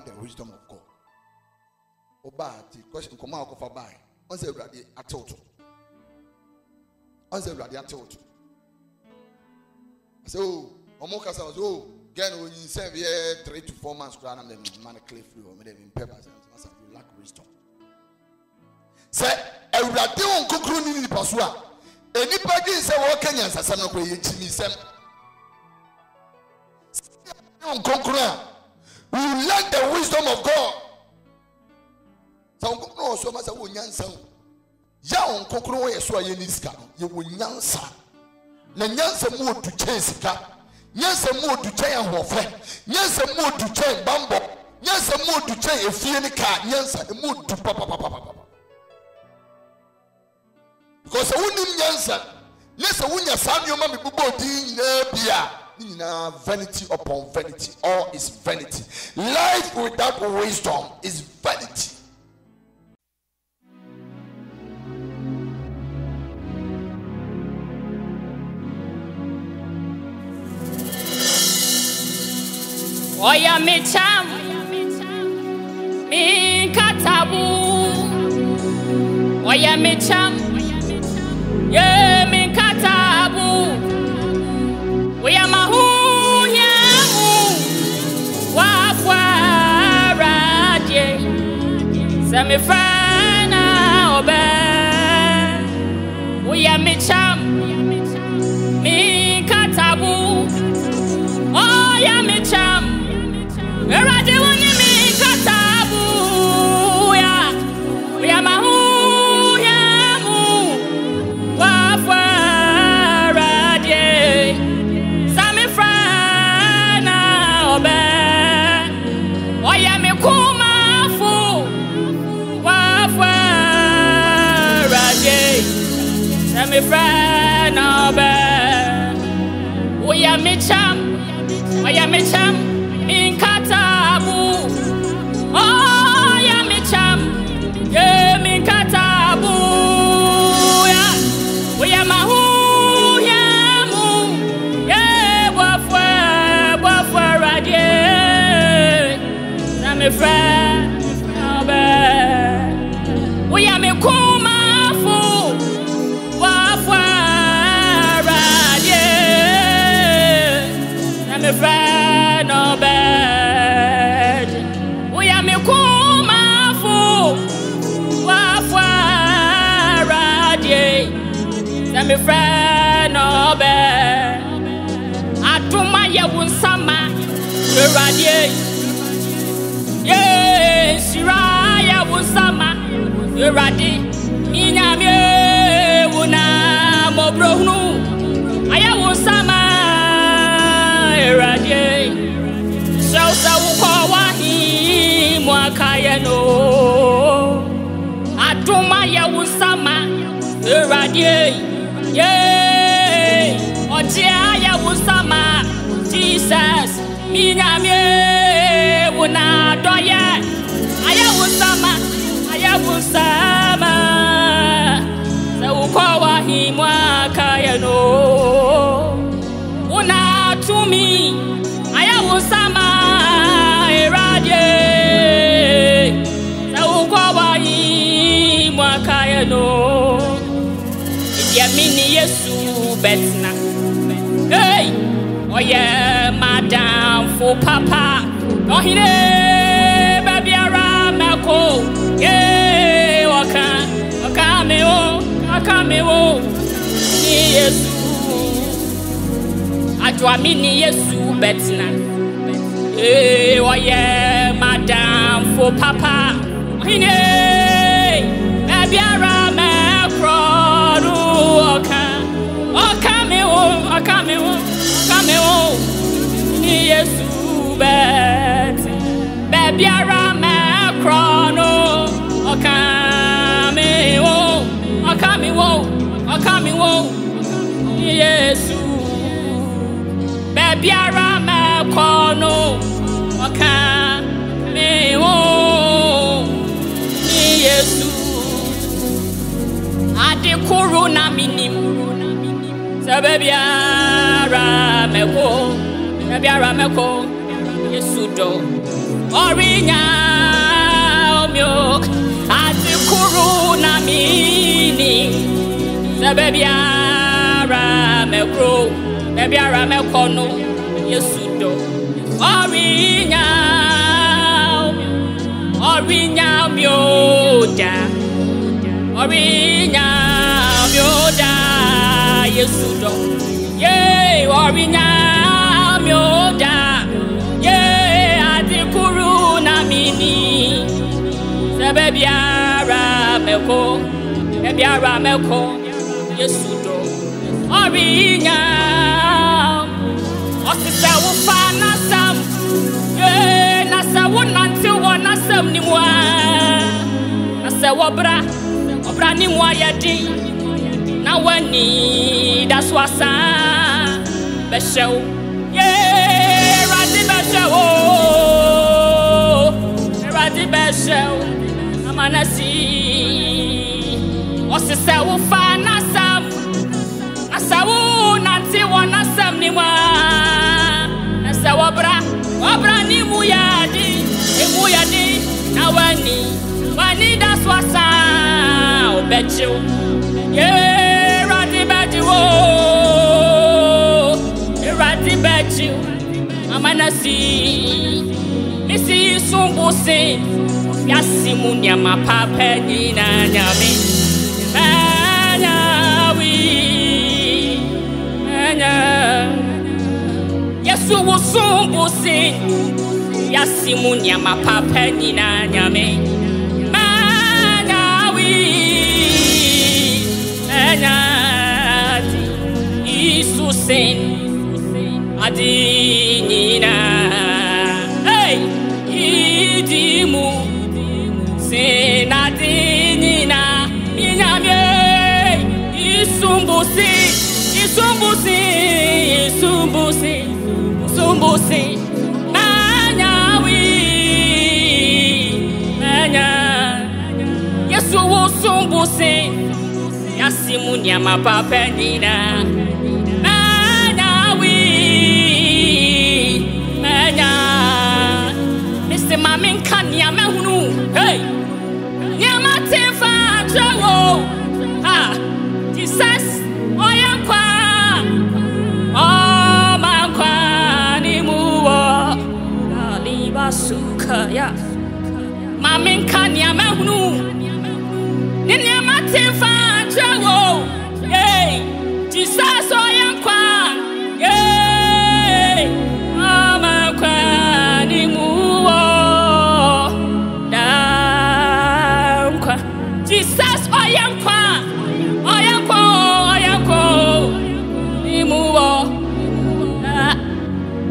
without the wisdom of God. Oba the question come out of buy. On say ready atoto. On say ready atoto. I say oh, omoka say oh, get when you serve here 3 to 4 months grant them man clay free or me them paper you lack wisdom. Say everyday on kokru ni paso a anybody say wo kanya nsasa no ko ye chimi sem. On kokru we lack the wisdom of God. So no so much wo nyansa ya on kokoro wo yeso aye ni sika ye wo nyansa na nyansa mu odu chen sika nyansa mu odu chen ahofe nyansa mu odu chen bambo nyansa mu odu chen efie ni ka nyansa mu odu papa because wonim nyansa nyansa wunya sanyo ma me bubo di na bia na vanity upon vanity, all is vanity. Life without wisdom is vanity. Oya mi cham, mi katabu. Oya mi cham, ye mi katabu. Oya mahu yamu, wafwaraje. Semi fana obe. Oya mi cham, mi katabu. Oya mi cham. Erade woni mi katabu ya ya mahu ya mu wa farade sami frana obe oya mi kuma fu wa farade sami frana obe oya mi cham in katabu, oh ya mi cham, ye min katabu ya, we ya mahu ya mu, ye wafwa radie, na mi fra, abe, we ya mi kuma fu, wafwa radie, na mi fra. No bad. We are me kuma fu wa radie. Sami friend no bad. Atuma ye wunsama radie. Yes, siraya wunsama radie. Inyame wuna mobrohnu. Aya wunsama radie. So wahi mwakaya no atuma ya usama radie ye otia ya usama Jesus minyame wona doye aya usama so wahi mwakaya no una tumi aya usama no ya mini Yesu betna hey oye madam for papa no hine baby ara meko ye wakame o ni Yesu adwa mini Yesu betna hey oye madam for papa hine biara me krodu okame o ni Yesu bet biara me krono okame o ni Yesu biara me krono okame o ni Yesu ade corona minim sabebiara meko Yesu do Orinya milk ati kuru na mini sebebiara mekro bebiara mekono yesudo Orinya mioda Orinya mioda yesudo ye Orinya mioda Bebiara meko yesudo Orinya osisa wo fa nasam nasa wo nante wo nasam ni mwa nasa wo bra ni mwa yadi na wani daswasa beshew radi beshew Manasi osisa wo fa nasam asawo nanti wona sam ni mwa nasa wabra ni muyadi na wani daswasa obechu radi bechu amanasi isi sumbuse Yasimunya mapapa nina nyame Yesu wusumbusi Yasimunya mapapa nina nyame Isusin adi nina Hey idimu Senadinina minyame isumbusi manyawi Yesu usumbusi yasimunya mapapa nina manyawi Mr. Mamin kanya mehunu hey Jesus, oyankwa, mankwa ni muwo, aliba suka ya, maminka ni amehunu, nini amatifa jawo, Jesus oyankwa, mankwa ni muwo, dankwa, Jesus oyankwa.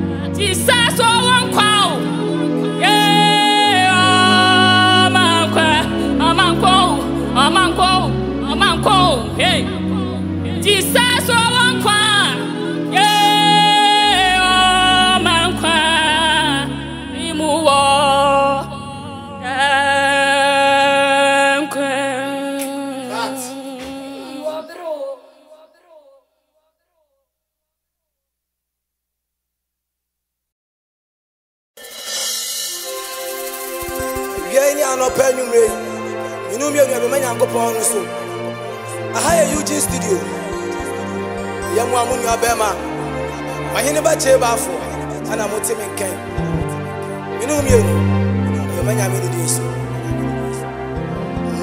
Jesus, hey, Jesus, Eugene studio. Yamwamu Bema. Mahine bache bafo. Ana motime nken. Inu mienu. Yamanya meni diso.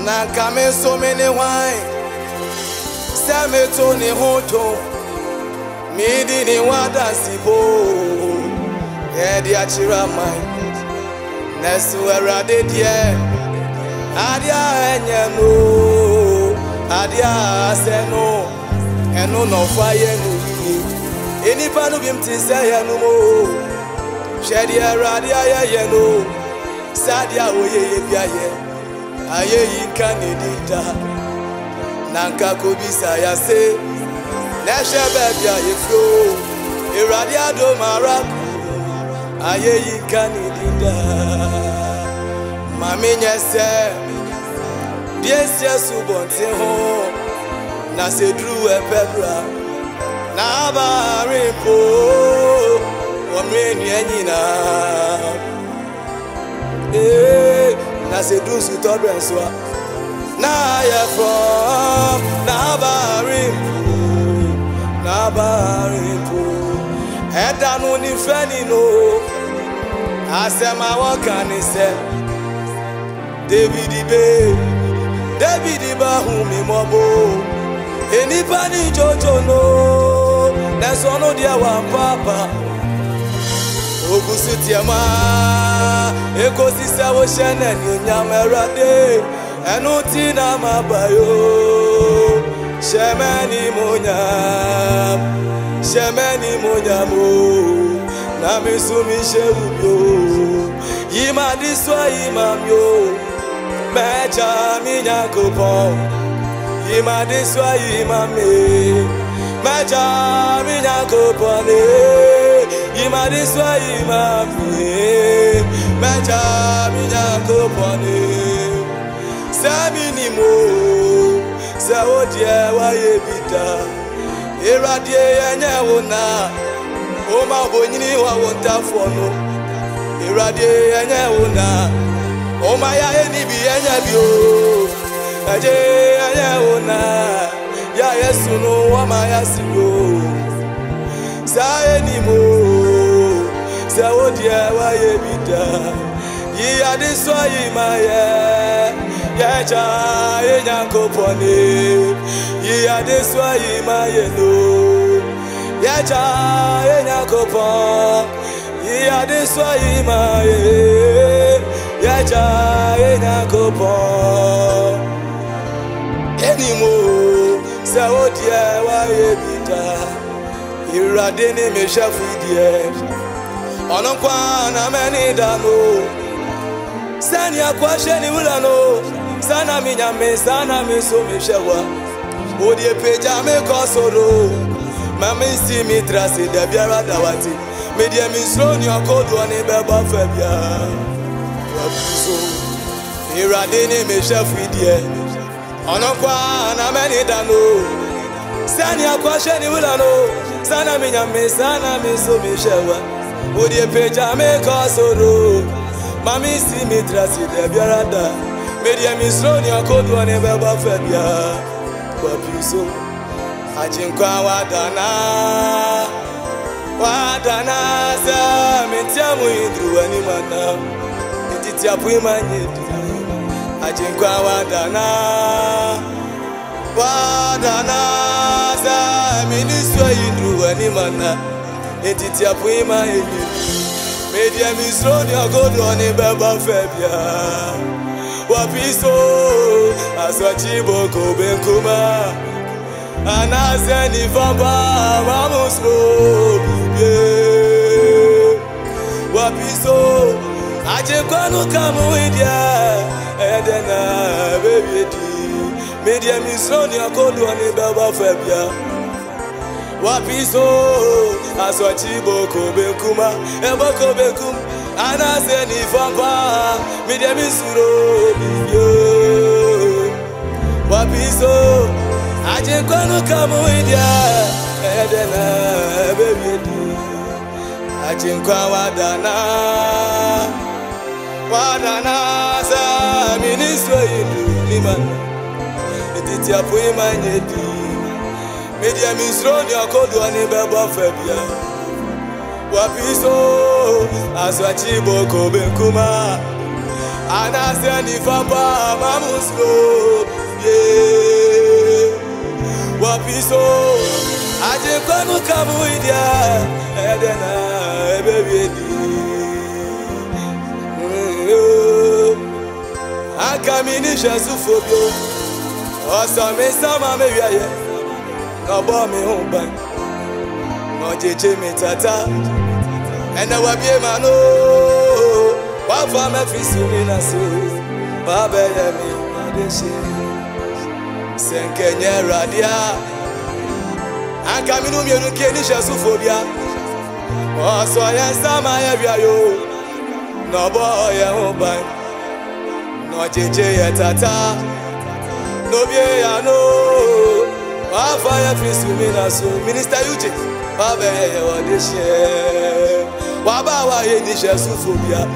Na kame so mene wine. Same to ne hoto. Midi ni wada sipo. Edi achira mai. Nesu erade die. Adia enyemo. Adia seno eno no fire no yi eni pa no bim tin say ya no mo shedi aradia ye no sadia oye bia ye aye yi kan edida nanka ko bisa ya se na shebe bia ye flo eradia do maraku aye yi kan edida mami nyese Yes, yes, ubonte ho na sedru epebra na barimpo omreni anyina na se do su to brenswa na ya from na barim po eda no ni fani no asema won kan ni se David ba hu mi mobo eni pani jojo no na so no dia wa papa ogusu tiama ekosi se wo shene ni nyamerade enu ti na mabayo shemeni monyamo na misumi shewubyo yima diswa imamyo meja minyakopon yima diswa imame meja minyakopon yima diswa imame meja minyakopon seminimo sawodie wayebita eradie enyewona oma bonyini wa wontafono eradie enyewona oma ya enibi enyabio aje enyewona ya Yesu no wama yasiro saenimo sawodie wayebita yi adiswa yimaye yaja enyankopone yi adiswa yimaye no yaja enyakopon yi adiswa yimaye yaja enyakopon enimo sawodie wayebita irade ni meshafidie ononkwa na meni dano sani akwashe ni ulano sana minyame sana miso mishewa odie peja me kosoro mama isi mi trasi de biara dawati medie misro ni akodo ni beba febia wabuso irade ni meshafidie onokwa na meni dano sani akwashe ni ulano sana minyame sana miso mishewa odie peja me kosoro mami si mi trasi de biarada media misro ni akodo ni beba febia wapiso ajinkwa wadana sa metiamu idru ani mana etiti apu imanye ajinkwa wadana sa miniswa idru ani mana etiti apu imanye media misro ni akodo ni beba febia wapiso aswachibo ko benkuma anazeni famba mamuslo bibye wapiso ajekwanu kamuidia edena bebedi media misro ni akodo ni beba febia wapiso aswachibo ko benkuma eboko benkum anazeni famba media misro bibye wapiso ajekwanu kamuidia edena bebedi ajenkwa wadana sa miniswa yindu nimana etiti apu imanyedi media misro ni akodo ni beba febia wapiso aswachibo ko benkuma anase ni famba mamuslo wapiso ajekwanu kamuidia edena ebebedi akamini Jesu fobio osame sama mewiaye no bo mi humba no jeje metata ena wabie mano wafa me fisumi na so babeye mi adeshe senkenye radia akaminu mienu keni Jesu fobia oso ya sama ya biayo no bo ye humba no jeje yetata no bie ya no wafa ya fisumi na so minister Uche babeye odeshe waba wa ye ni Jesu fobia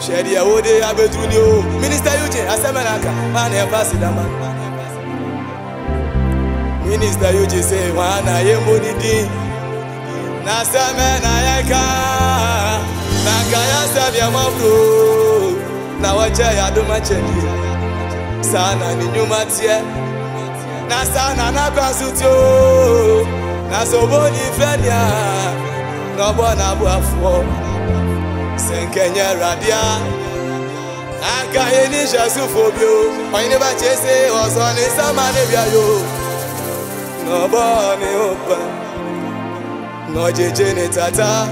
Shady Ode Abedunio, Minister Eugene, Asemanaka, man, and pass it, man. Minister Eugene say, one I am Monidi, Nasamanaka, Nakaya Savia Mabro, now I tell you, I do my check. Sana ni nyuma tie na sana na kwasutio na soboni fenia no bona buafo senkenye radia aka eni jasufobio oyine ba chese oso ni sama ne bia yo no boni opa no jeje ni tata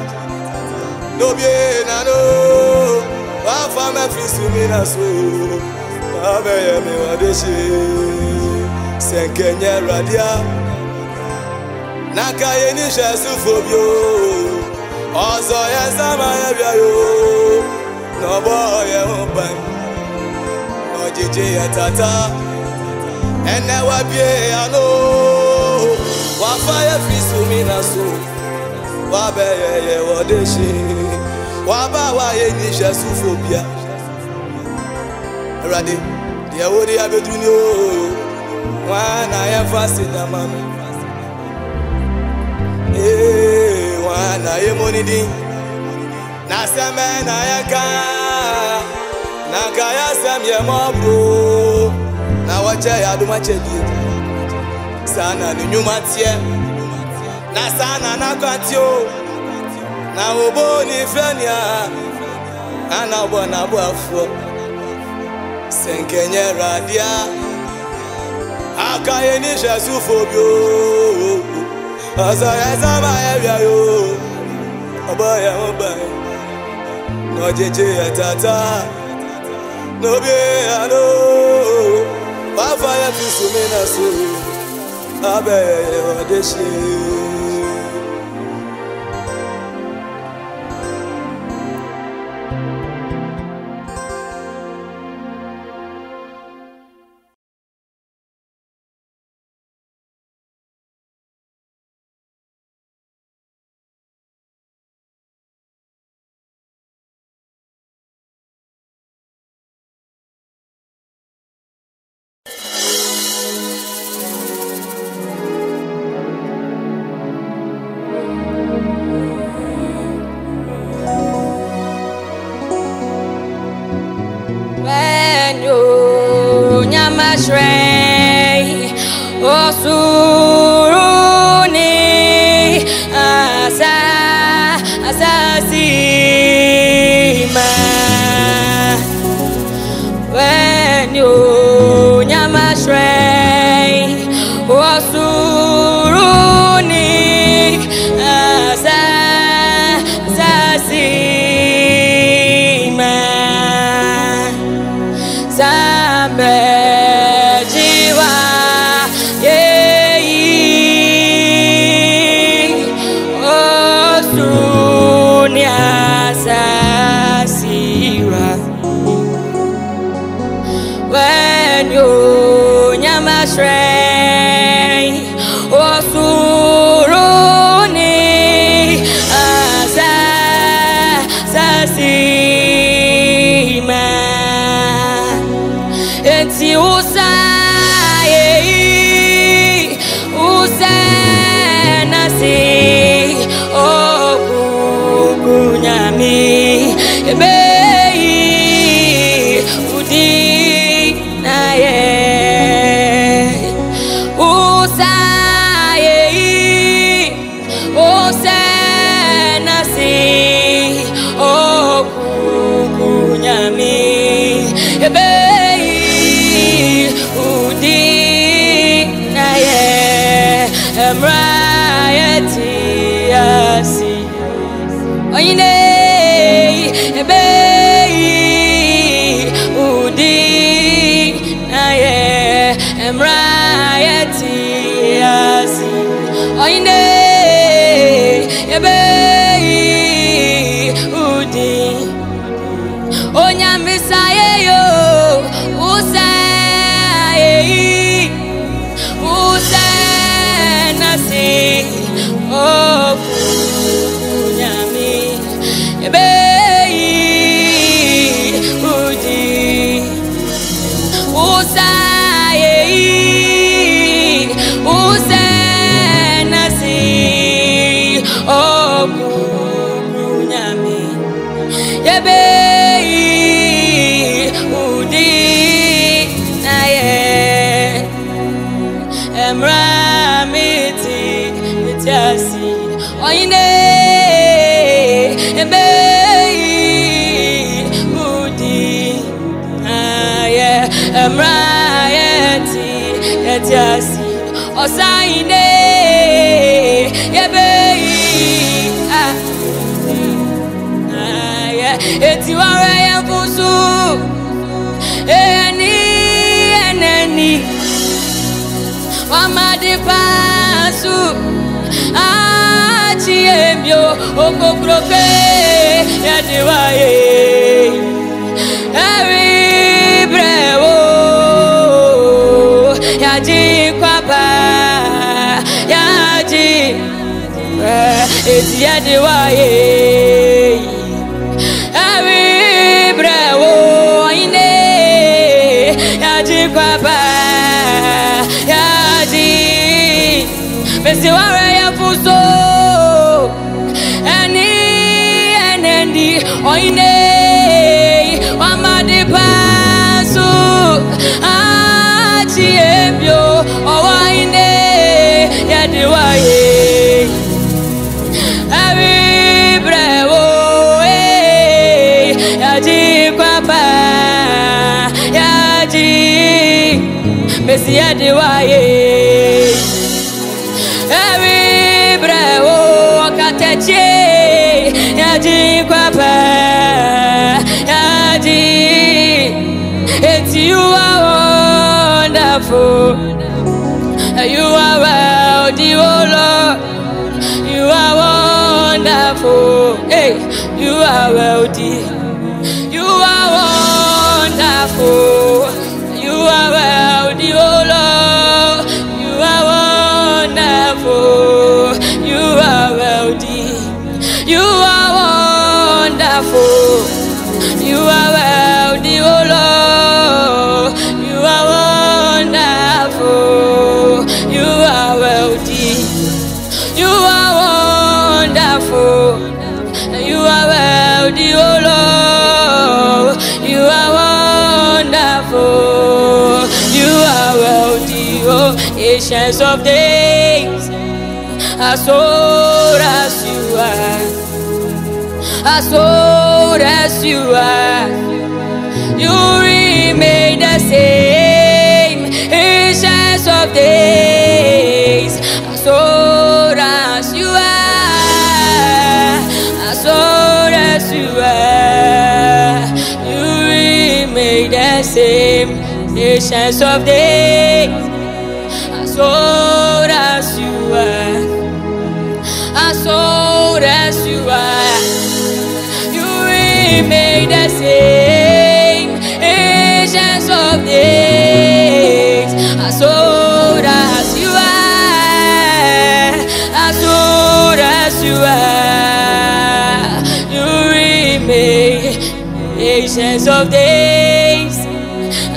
no bie na no wa fa me fisumi na so Abe me wadeshi senkenye radia naka yeni jesu fobio ozo ye sama ye bia yo no boye oban no jeje ya tata ene wa bie ano wa fire fisumi na so wa be ye wadeshi wa ba wa yeni jesu fobia Ready? The Ode Abedunio, one I am fasting, man. One I am Monidi, Nasaman Ayaka, Nakaya Samia Mabro, now what I do much again. Sana Numatia, Nasana Nakatio, now Boni Fania, and I want a buff. Senkenye radia Akaye ni jesu fobio Asa yasa maebia yo Abaya mbaye No jeje ya tata No bie ano Wafa ya fisumina su Abaya wadeshi Shrey Osuruni Asasima When you Nyama Shrey Osuruni Asasima Zambe When you nyama shrey osuruni asasima eti usanasi okukunyami yetiasi osaine yebe eti wara ya fusu eneni wamadi pasu achiembio okokroke yadiwaye every brewo yaji kwapa yaji eti yadiwaye every brewo ine yaji kwapa yaji besi wara ya fuso eneni oine wamadi pasu achiembio owaine yadiwaye every brewo yaji kwapa yaji besi yadiwaye every brewo kateche yaji kwapa yaji it's you are wonderful you are worthy oh Lord you are wonderful hey you are worthy you are wonderful you are worthy oh Lord you are wonderful you are worthy you are wonderful you are worthy oh Lord you are wonderful you are worthy you are wonderful you are worthy oh Lord you are wonderful you are worthy oh Ancients of days as old as you are as old as you are you remain the same Ancients of days as old as you are as old as you are you remain the same Ancients of days as old as you are as old as you are you remain the same Ancients of days as old as you are as old as you are you remain Ancients of days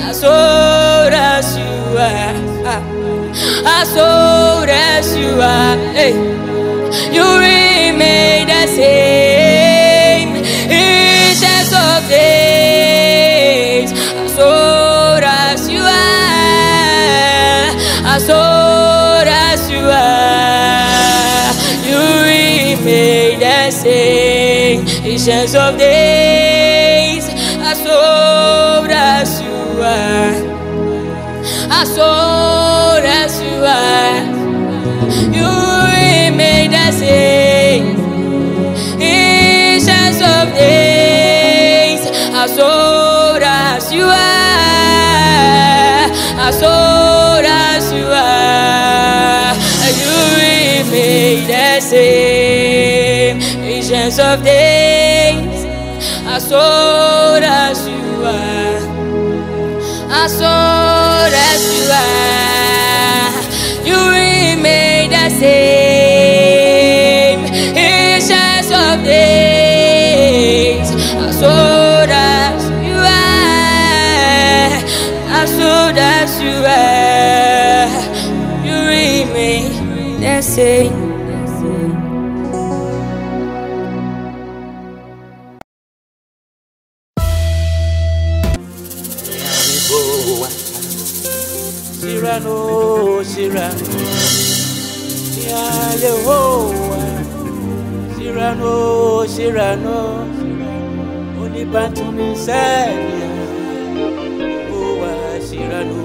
as old as you are as old as you are hey you remain the same Ancients of days as old as you are as old as you are you remain the same Ancients of days as old as you are as old as you are you remain the same Ancients of days as old as you are as old as you are you remain the same Ancients of days as old as you are as old as you are you remain the same Ancients of days as old as you are as old as you are you remain the same Cyrano, Cyrano, yeah, Yehovah. Cyrano, Cyrano, only Pantuni said, oh, Cyrano,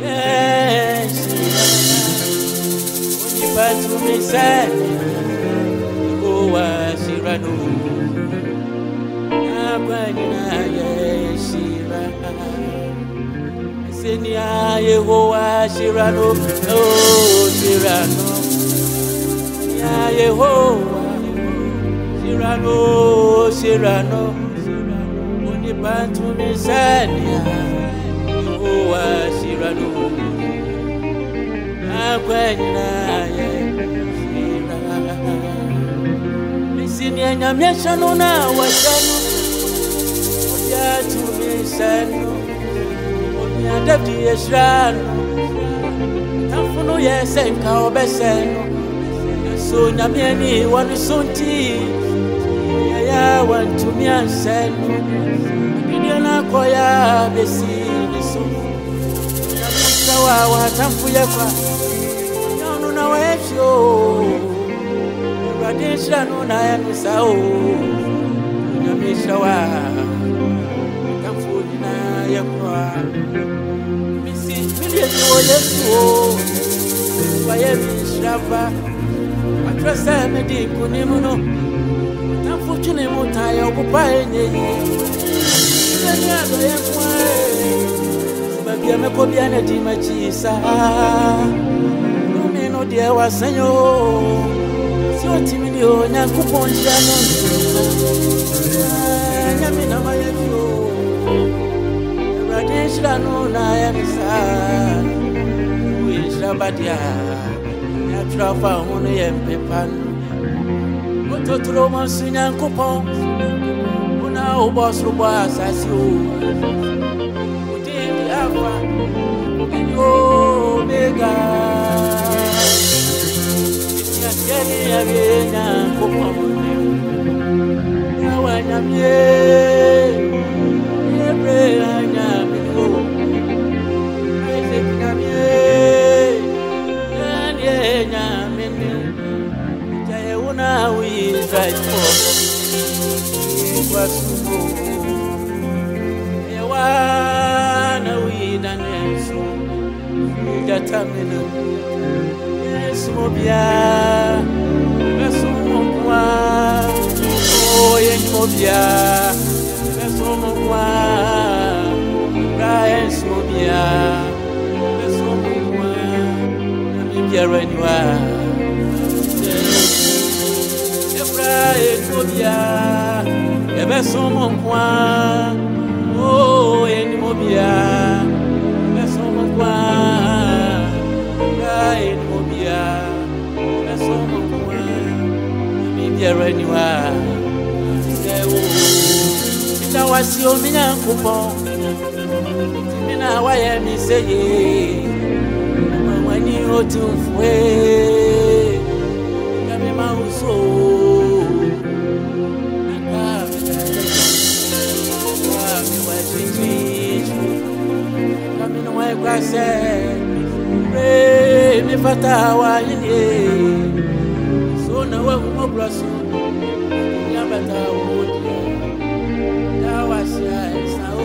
Yes, only part to me said, oh, Shirano. Yes, Senia Yehovah Shirano, oh Shirano, Yehovah Shirano, Shirano, only part to me Senia Yehovah Shirano, Aquena Shirano, Senia Yamyashanona Washano, to me Seno. Deputy Esrano, Tafuno, yes, and Cowbeseno. So, Namiani, one is so tea. I want to me and send. Pidiana Koya, the sea, the soul. Namisawa, Tafuya, no, no, if you Radishano, I am Sao Namisawa. Yes, by every shrubber, I trust I made it. Kunimuno, unfortunately, Mutaya, Kupine. But you may be an Edimachisa. No, me no dear was Senor. So, Timio, Nakupon Shannon. Yamina, my Radishano, I am sad. We shall but ya travel only and pepan. What to Roman Sinan coupon? Now, boss was as you. Put in the Alpha and Omega. Yes, again, coupon. Now I am here. Right for was we done so that yes, Mobia, Besumwa, oh, yes, Mobia, Besumwa, Brian Mobia, Besumwa, Namibia, Renua. Etobia, ebe somo kwa, oh enimobia, ebe somo kwa, enimobia, ebe somo kwa, Namibia reniwa, sewo, ita wasi ominya kupon, mina waye mi seye, wani otumfwe, kame mauso. Pray me fatawa yini so na wa mo braso ya bata wodi da wasia sa o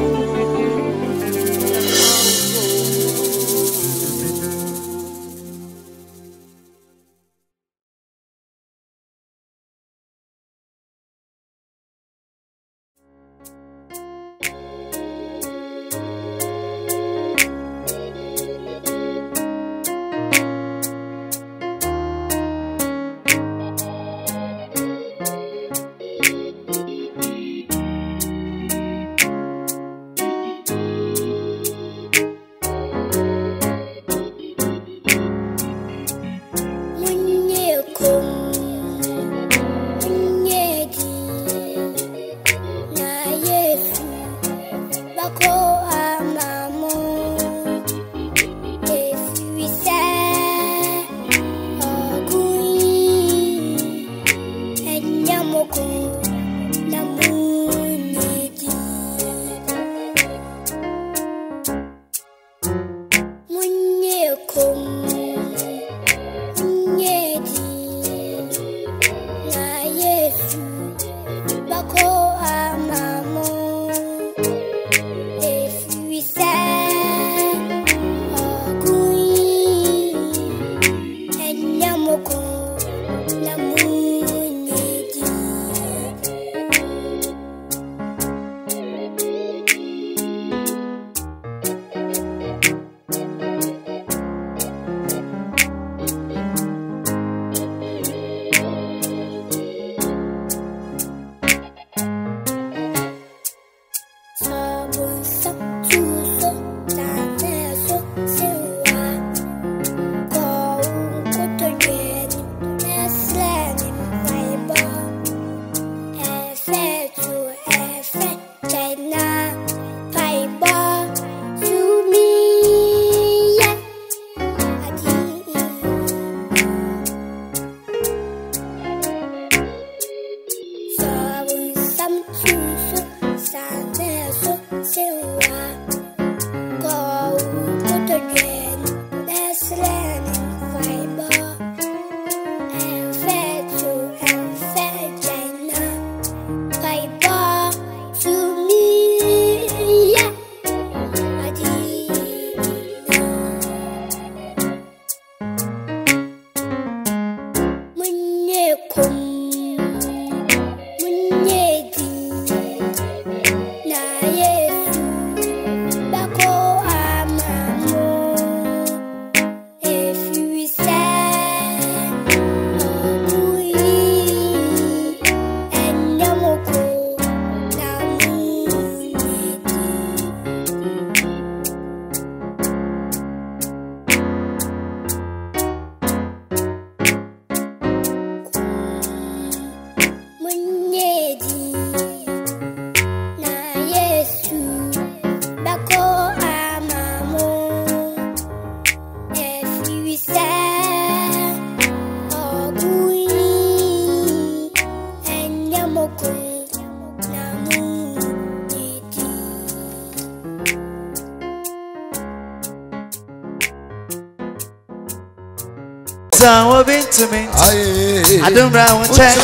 What been to me? I don't know what check.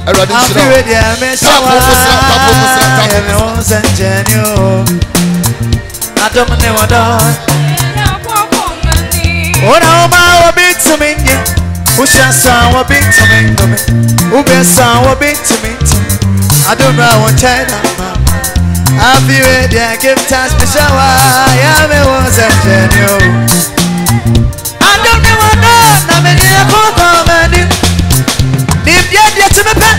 I'm ready. I'm a shower. I don't know what done. Oh, now my been to me. Who shall sound what been to me? Who best sound what been to me? I don't know what check. I'll be ready. I give thanks to shower. I am a was a genuine. I don't know what I'm in the command. If you're yet to be pet,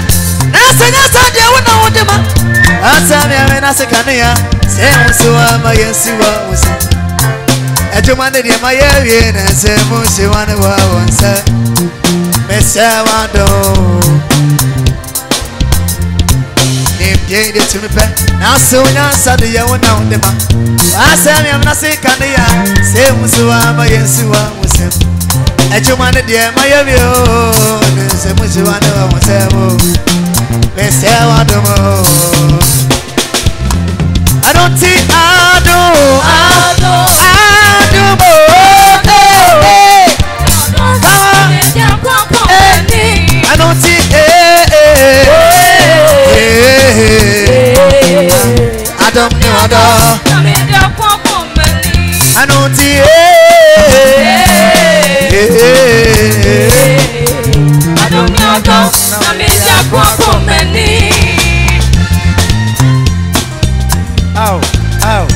that's an idea. What I want to do. Answer me when I say, can you say, so am I? Yes, you are. I do want to get my area and say, Musi, one of our ones. Miss Wando. If you're yet to be pet, now so answer the young one on the man. I say, I'm not sick, can you say, so am I? Yes, you are. I just want to dear my view. Say, Musi, one of our ones. Miss Wando. I don't see, I don't see, I don't know. I don't see, I don't know. Ow, ow.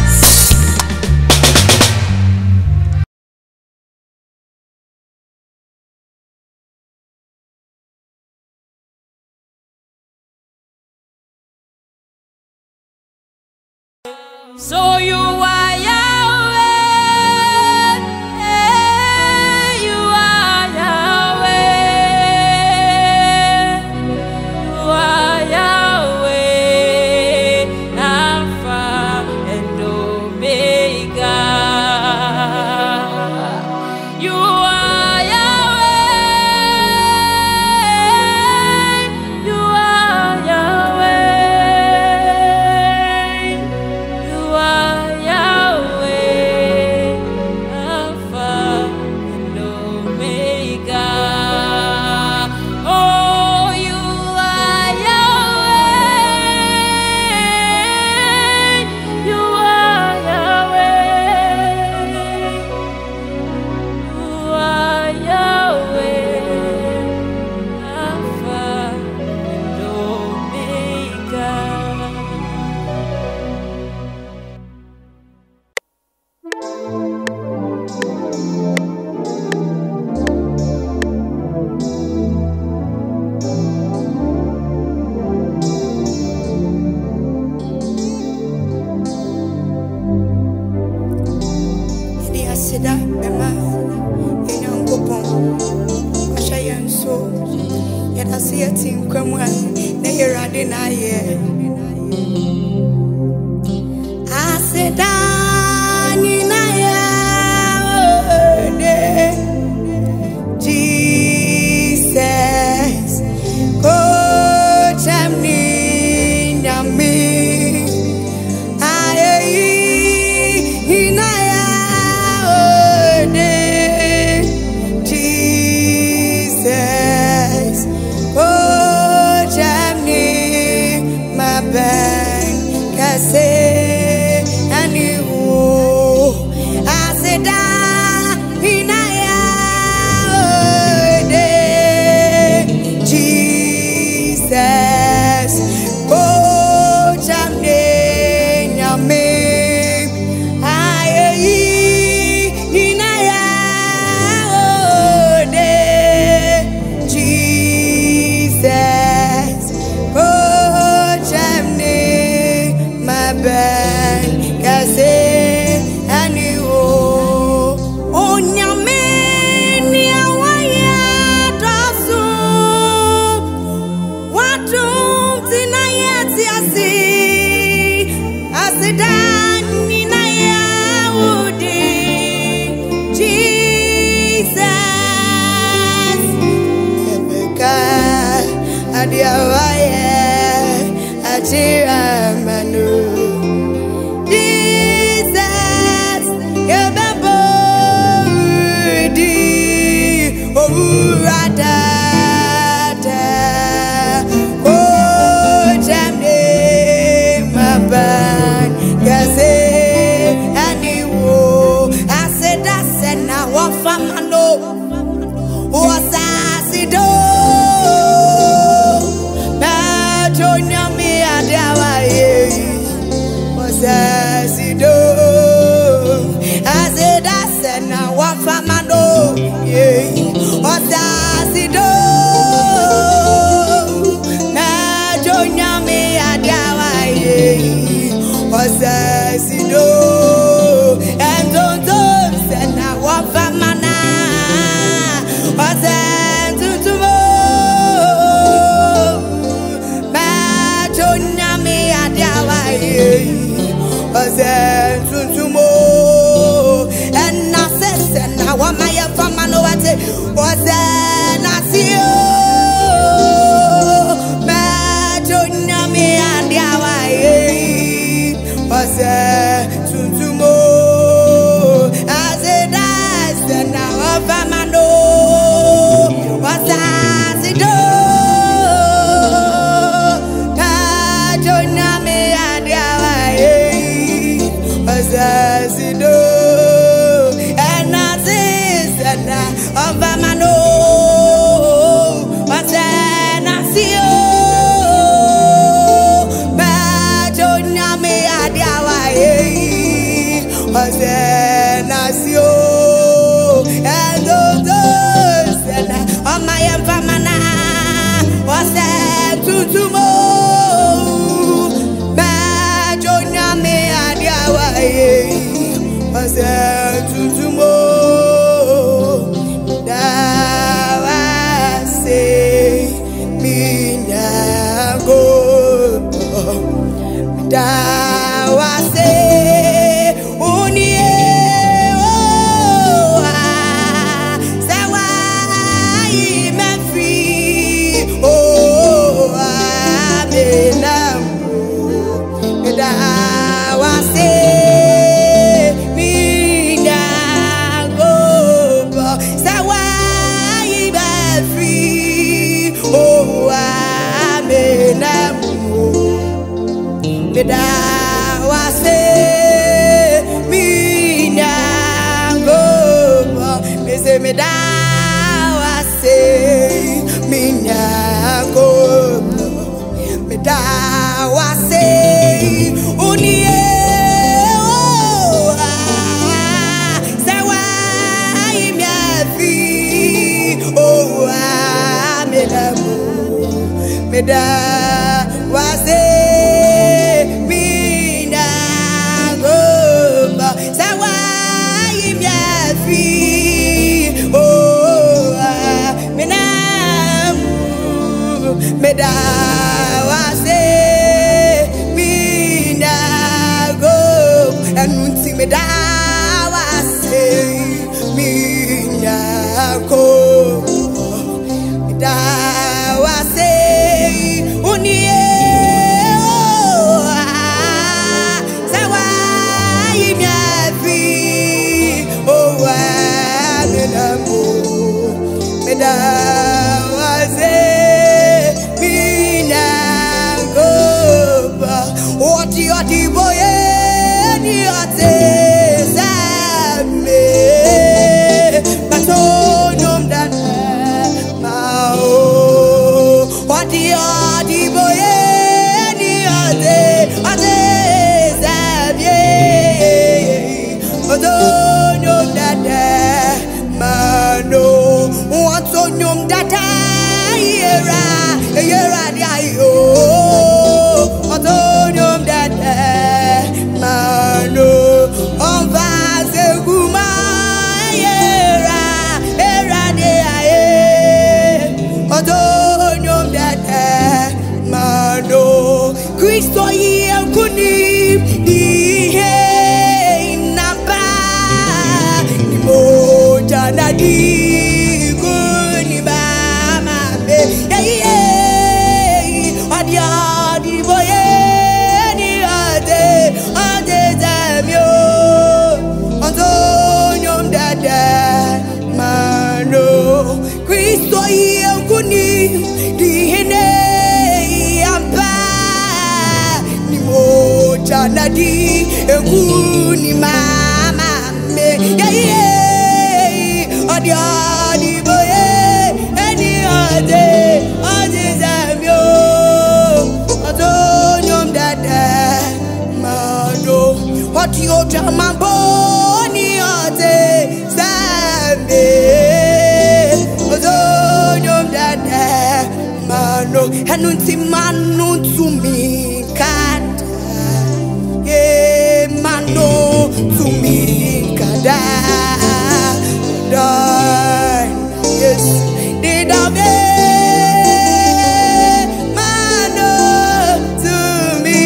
So you are Yahweh, you are Yahweh, you are Yahweh, Alpha and Omega. You are Yahweh, you are Yahweh. You are Yahweh. so. Yet I see a team come when they are riding. I said, Jesus, coach me, Jesus, coach me, my bank, say, and you, I said, Jesus, coach me, Jesus, coach me, my bank, say, and you, oh, nyame, nyawaya, dosu, watum, tinayati, asi, asidani, nayawudi, Jesus, Adiawaya, Achiramanu. Jesus, Yababodi, Orada, oh, Jamne, Maban, Gaze, Aniwo, I said, now what famano was Asido. And I said, now what my famano was an asio, Majonia and Yawai was a tuntumo as it does, and now famano was as it and Nazis and Ovamano was an asio, Bajonami Adiaway was an asio, and those and on my famana was a tutumo. Was a tutumo da say me na go da say unie oh sawa me free oh amenam da say da wase mi nyango me se me da wase mi nyango me da wase unie oh sawa mi afi oh me da wase Meda wase mina go enunti meda wase mina go meda wase unie sawa imiafi oh wa menamo meda wase oti boye ni ate zame batonum dan mao oti boye ni ate zame batonum dan mano batonum data yera dia yo batonum mano on va se guma era de ae odonyom dada mano Kristo ye kuni di he namba ni moja na di kuni mama be adia di boye Kristo yenguni dihene ampa ni moja nadi enguni mama me adia di boye eni ade zamyo adonyom dada mano oti oja mambo ni ade zambe mano hanunti manu tumi kata ye mano tumi kada dan yes didame mano tumi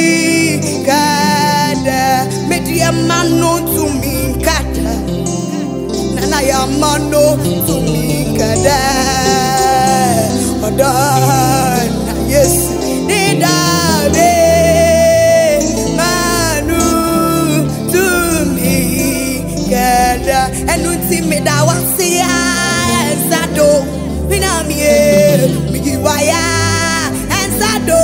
kada media mano tumi kada nana ya mano tumi kada dan yes didame manu tumi kada enuti medawasia sado minamie migiwaya sado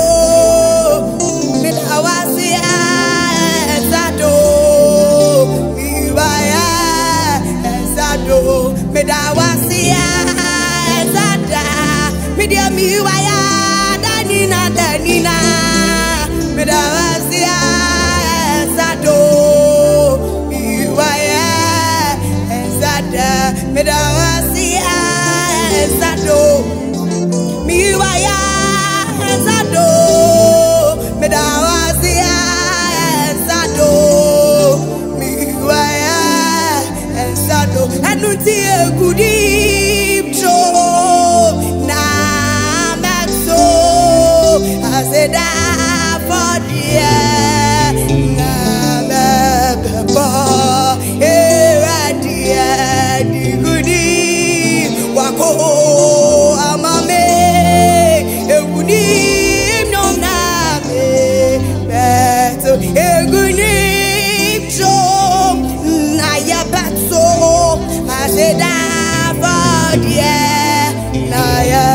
medawasia sado migiwaya sado medawasia sada media miwaya danina medawasia sado miwaya sada medawasia sado miwaya sado medawasia sado miwaya sado anuti gudi I said, for dear, the goodie, wako, amame, egunim, no name, beto, egunim, chom, naya batso, I said, for dear, naya.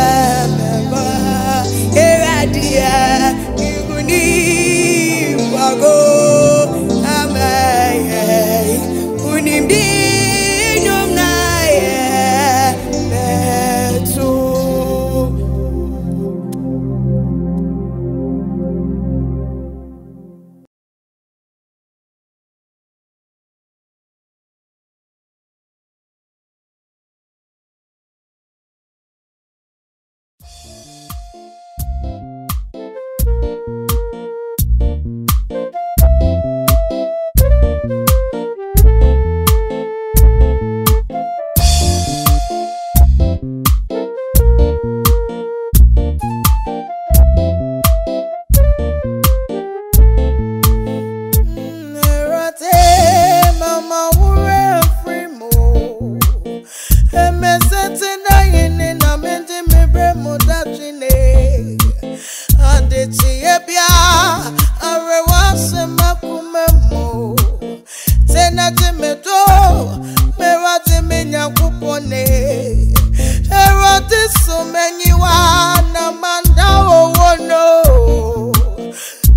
so many wana manda oh no.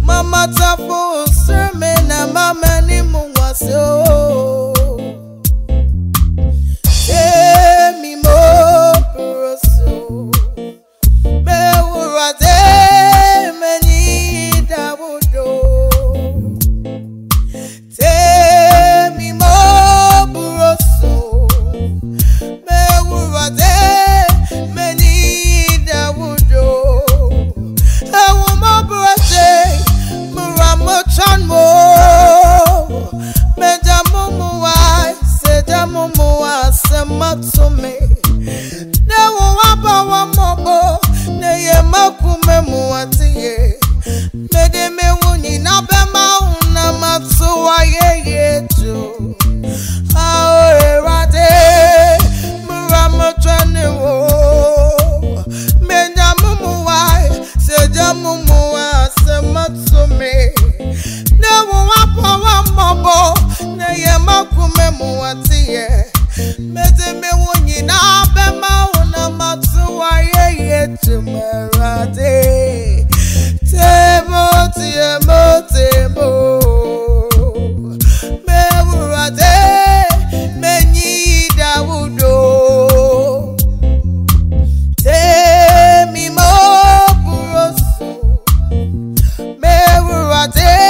Mama tafu sermon na mama ni muwaso. Emi mo proso. Me urade meni dawodo. Emi mo proso. Me urade meni dawodo. Ewo mo proso. Chan mo me jamumu wa se jamumu wa se matsume ne wo waba wa mobo ne ye makume mu atiye me de me wuni na be ma una matsu wa ye tu ao erade muramo chane wo me jamumu wa se jamumu wa se matsume na ye makume muatie meze me wonyi na be ma una matu wa ye tumerade temo me urade menyi dawudo temi mo buroso me urade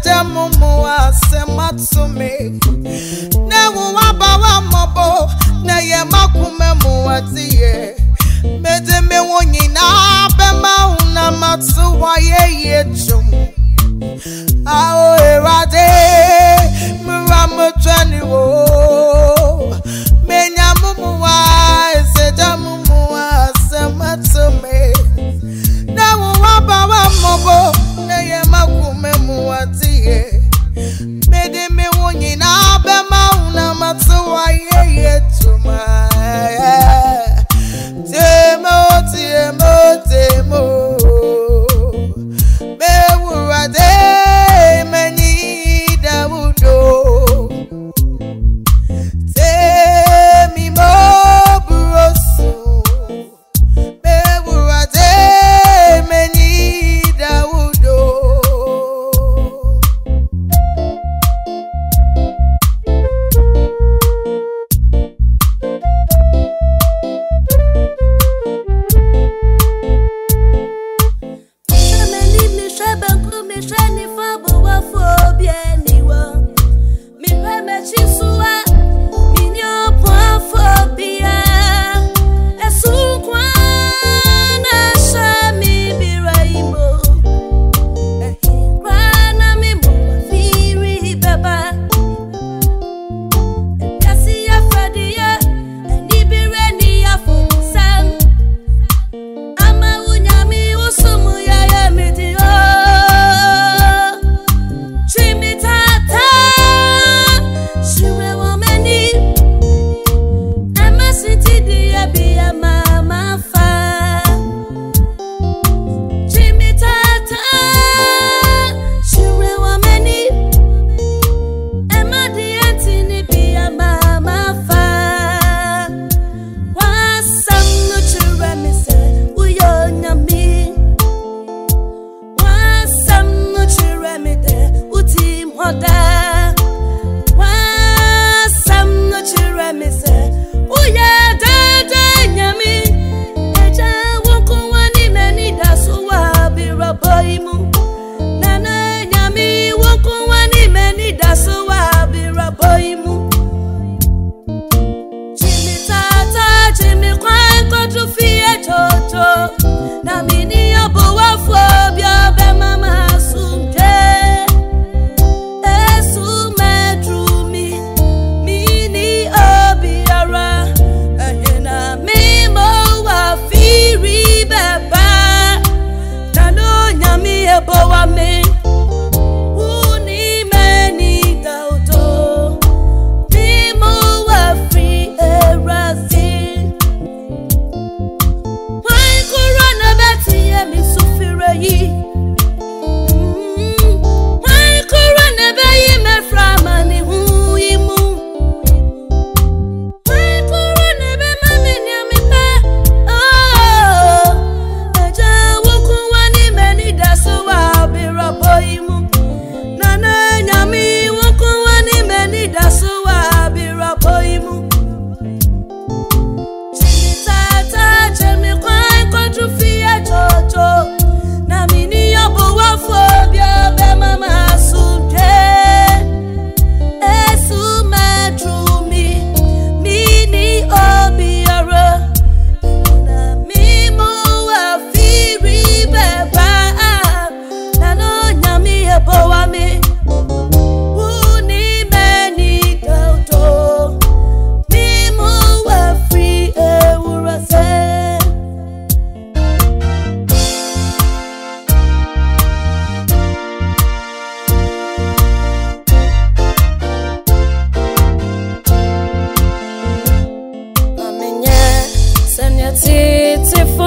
Jamumu wa se matsume ne wo waba wa mobo na ye makume mu atiye mede me wonyi na be ma una matsu wa ye chum ao erade muramu chani wo menyamumu wa se jamumu wa se matsume ne wo waba wa mobo na ye makume mu atiye mede me wonyi na be ma una matsu wa ye tuma temo me urade meni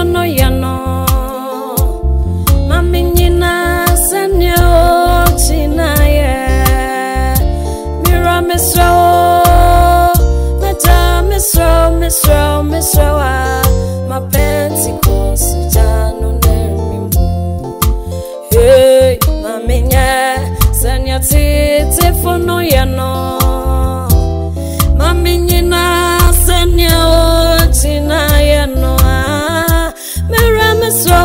no yano Maminyina senyo chinaye Mira misro Meta misro Ma Pentecost jano nermimu Hey maminya senya tite fono yano Maminyina senya chinaye no Mira misro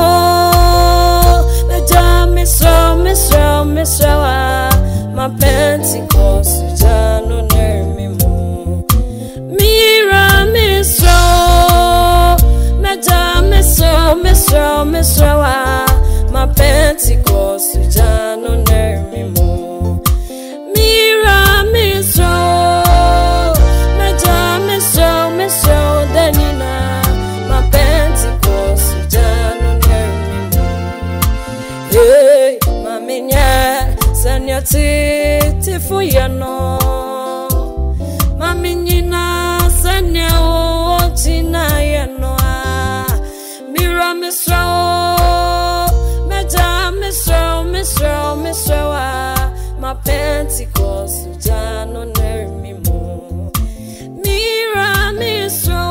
Misra Ma Pentecost jano nermimu Mira misra Ma Pentecost jano nermimu Mira misra Danina Ma Pentecost jano nermimu Hey Maminya sanya tite fuyano Maminyina sanya ochina yano Mira misra Ma Pentecost jano nermimu Mira misra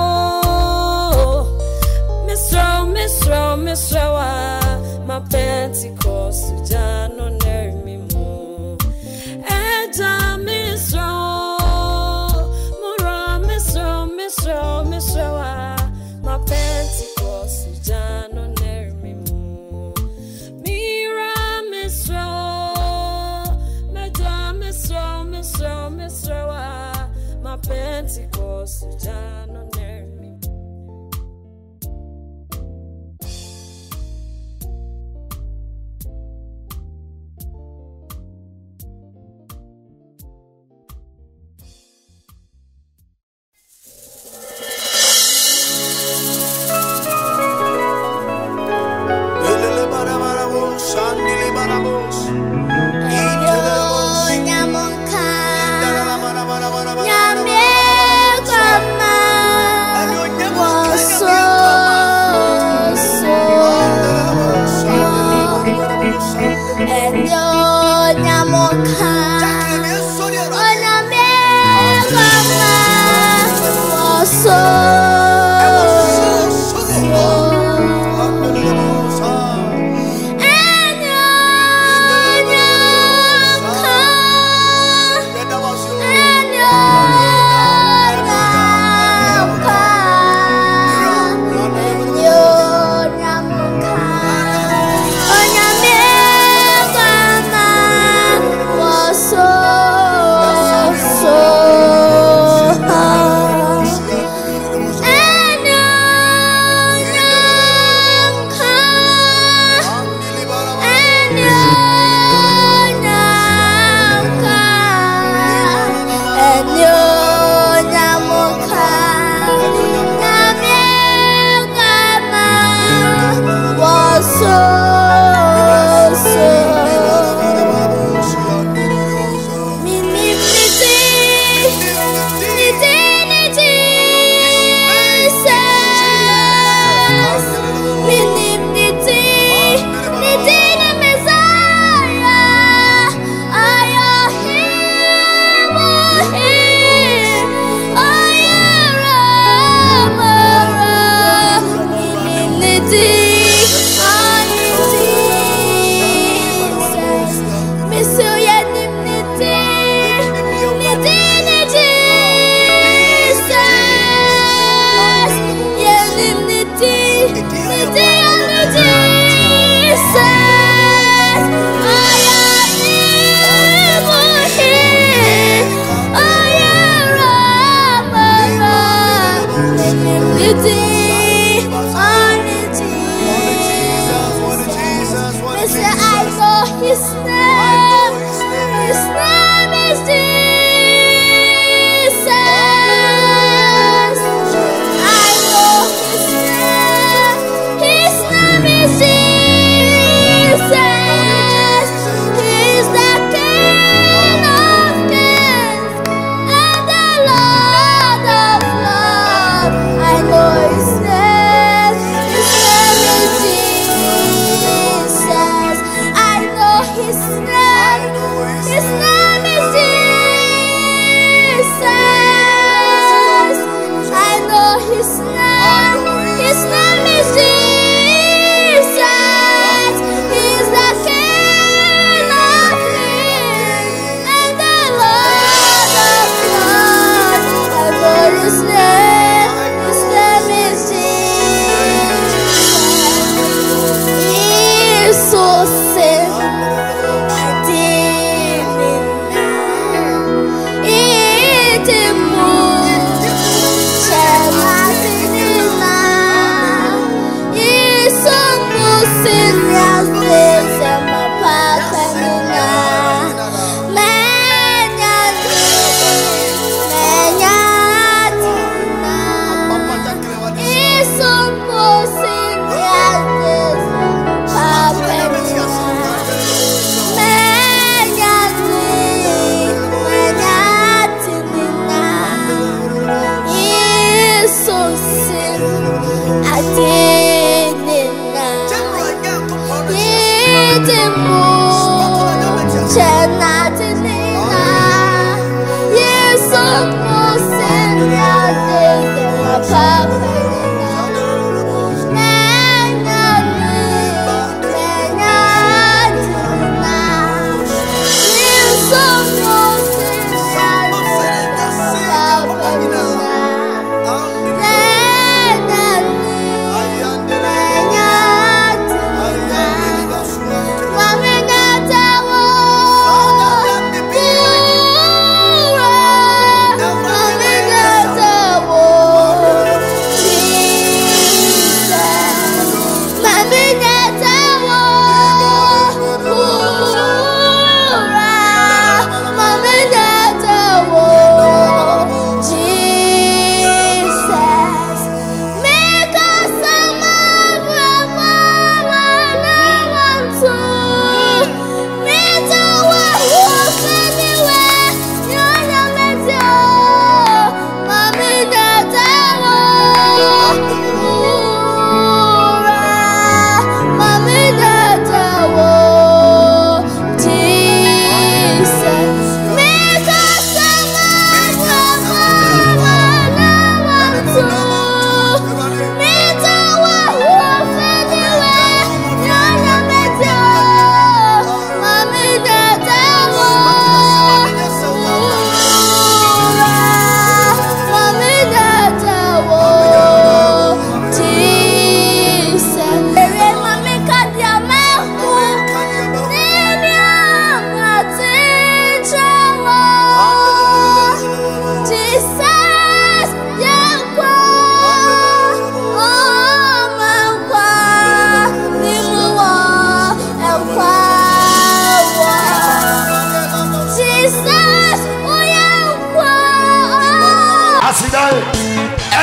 Ma Pentecost jano nermimu Eja misra Mura misra Ma Pentecost jano nermimu Mira misra Ma Pentecost jano nermimu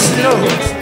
slow.